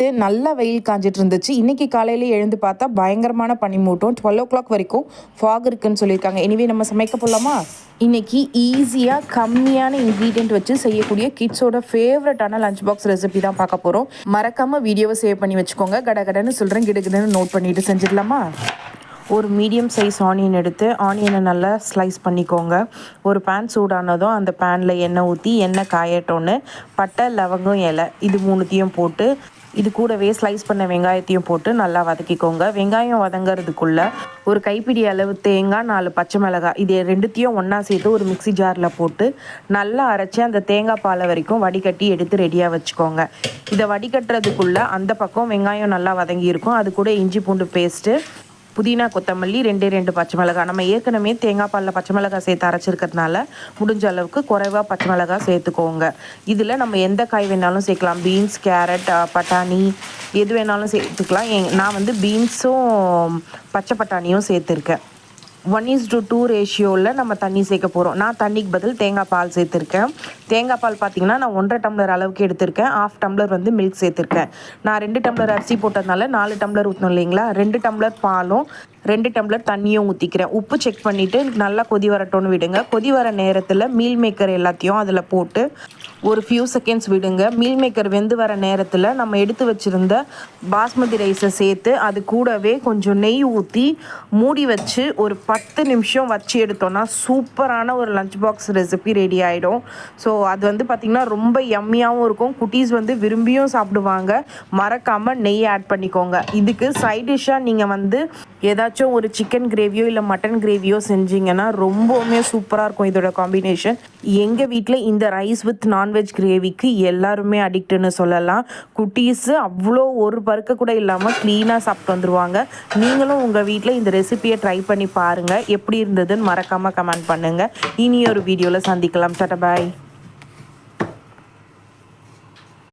நேற்று நல்ல வெயில் காஞ்சிட்டு இருந்துச்சு. இன்றைக்கி காலையில் எழுந்து பார்த்தா பயங்கரமான பனிமூட்டம். 12 o'clock வரைக்கும் ஃபாக் இருக்குன்னு சொல்லியிருக்காங்க. எனிவே நம்ம சமைக்க போகலாமா? இன்றைக்கி ஈஸியாக கம்மியான இன்க்ரீடியன்ட் வச்சு செய்யக்கூடிய கிட்ஸோட ஃபேவரட்டான லஞ்ச் பாக்ஸ் ரெசிபி தான் பார்க்க போகிறோம். மறக்காமல் வீடியோவை சேவ் பண்ணி வச்சுக்கோங்க. கடகடன்னு சொல்கிறேன், கிடுகிடுன்னு நோட் பண்ணிவிட்டு செஞ்சிடலாமா? ஒரு மீடியம் சைஸ் ஆனியன் எடுத்து ஆனியனை நல்லா ஸ்லைஸ் பண்ணிக்கோங்க. ஒரு பேன் சூடானதும் அந்த பேனில் எண்ணெய் ஊற்றி எண்ணெய் காயட்டோன்னு பட்டை, லவங்கம், இலை இது மூணுத்தையும் போட்டு இது கூடவே ஸ்லைஸ் பண்ண வெங்காயத்தையும் போட்டு நல்லா வதக்கிக்கோங்க. வெங்காயம் வதங்கிறதுக்குள்ளே ஒரு கைப்பிடி அளவு தேங்காய், 4 பச்சை மிளகாய் இது ரெண்டுத்தையும் ஒன்றா சேர்த்து ஒரு மிக்சி ஜாரில் போட்டு நல்லா அரைச்சி அந்த தேங்காய் பாலை வரைக்கும் வடிகட்டி எடுத்து ரெடியாக வச்சுக்கோங்க. இதை வடிகட்டுறதுக்குள்ளே அந்த பக்கம் வெங்காயம் நல்லா வதங்கியிருக்கும். அது கூட இஞ்சி பூண்டு பேஸ்ட்டு, புதினா, கொத்தமல்லி, 2 பச்சை மிளகாய். நம்ம ஏற்கனவே தேங்காய் பாலில் பச்சை மிளகாய் சேர்த்து அரைச்சிருக்கிறதுனால முடிஞ்ச அளவுக்கு குறைவாக பச்சை மிளகாய் சேர்த்துக்கோங்க. இதில் நம்ம எந்த காய் வேணாலும் சேர்க்கலாம். பீன்ஸ், கேரட், பட்டாணி எது வேணாலும் சேர்த்துக்கலாம். நான் வந்து பீன்ஸும் பச்சை பட்டாணியும் சேர்த்துருக்கேன். 1:2 ரேஷியோவில் நம்ம தண்ணி சேர்க்க போகிறோம். நான் தண்ணிக்கு பதில் தேங்காய் பால் சேர்த்துருக்கேன். தேங்காய் பால் பார்த்திங்கன்னா நான் 1.5 டம்ளர் அளவுக்கு எடுத்திருக்கேன். 1/2 டம்ளர் வந்து மில்க் சேர்த்துருக்கேன். நான் 2 டம்ளர் அரிசி போட்டதுனால 4 டம்ளர் ஊற்றணும் இல்லைங்களா? 2 டம்ளர் பாலும் 2 டம்ளர் தண்ணியும் ஊற்றிக்கிறேன். உப்பு செக் பண்ணிவிட்டு நல்லா கொதி வரட்டோன்னு விடுங்க. கொதி வர நேரத்தில் மீல் மேக்கர் எல்லாத்தையும் அதில் போட்டு ஒரு ஃபியூ செகண்ட்ஸ் விடுங்க. மீல் மேக்கர் வெந்து வர நேரத்தில் நம்ம எடுத்து வச்சுருந்த பாஸ்மதி ரைஸை சேர்த்து அது கூடவே கொஞ்சம் நெய் ஊற்றி மூடி வச்சு ஒரு 10 நிமிஷம் வச்சு எடுத்தோன்னா சூப்பரான ஒரு லஞ்ச் பாக்ஸ் ரெசிபி ரெடி ஆகிடும். ஸோ அது வந்து பார்த்திங்கன்னா ரொம்ப யம்மியாகவும் இருக்கும். குட்டீஸ் வந்து விரும்பியும் சாப்பிடுவாங்க. மறக்காமல் நெய் ஆட் பண்ணிக்கோங்க. இதுக்கு சைட் டிஷ்ஷாக நீங்கள் வந்து ஏதாச்சும் ஒரு சிக்கன் கிரேவியோ இல்லை மட்டன் கிரேவியோ செஞ்சிங்கன்னா ரொம்பவுமே சூப்பராக இருக்கும் இதோட காம்பினேஷன். எங்கள் வீட்டில் இந்த ரைஸ் வித் நான்வெஜ் கிரேவிக்கு எல்லாருமே அடிக்ட்டுன்னு சொல்லலாம். குட்டீஸு அவ்வளோ ஒரு பருக்க கூட இல்லாமல் க்ளீனாக சாப்பிட்டு வந்துடுவாங்க. நீங்களும் உங்கள் வீட்டில் இந்த ரெசிபியை ட்ரை பண்ணி பாருங்கள். எப்படி இருந்ததுன்னு மறக்காமல் கமெண்ட் பண்ணுங்கள். இனி ஒரு வீடியோவில் சந்திக்கலாம். டாடா, பாய்.